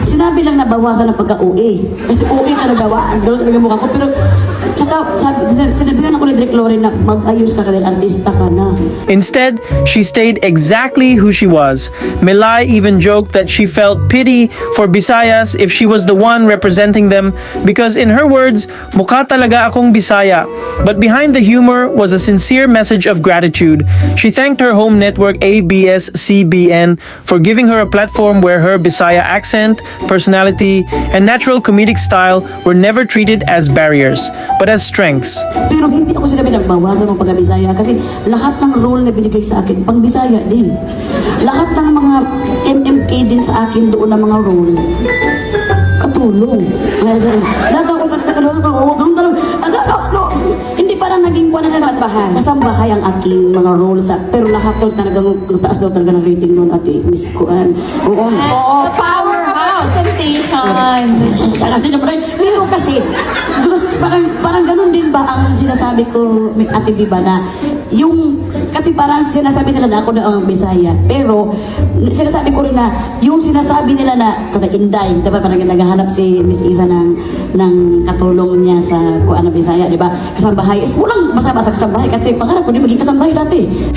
Sinabi lang na bawasan ng pagka-OA. Kasi OA talaga, gano'n talaga mukha ko. Pero, tsaka, sinabihan ako ni Direk Loren na mag-ayos ka dahil artista ka na. Instead, she stayed exactly who she was. Milay even joked that she felt pity for Visayas if she was the one representing them because in her words, mukha talaga akong Bisaya. But behind the humor was a sincere message of gratitude. She thanked her home network ABS-CBN for giving her a platform where her Bisaya accent, personality, and natural comedic style were never treated as barriers, but as strengths. Pero hindi ako sinabi na bawasan mo pagka-Bisaya kasi lahat ng role na binigay sa akin, pang Bisaya din. Lahat ng mga MMK din sa akin doon ng mga role, katulong. Hindi parang naging buwan na kasambahay ang aking mga roles. Pero lahat doon talagang taas daw talaga ng rating noon ate Miss Kuan. Oo, powerhouse presentation. Sarap din naman. Pero kasi, parang ganun din ba ang sinasabi ko, Ate Viva, na yung, kasi parang sinasabi nila na ako na ang Bisaya. Pero, sinasabi ko rin na, yung sinasabi nila na, kada Inday, diba parang naghahanap si Miss Isa ng katulong niya sa Kuan na Bisaya, diba? Kasambahay. Is kulang basa-basa kasambahay kasi pangarap ko din maging kasambahay dati.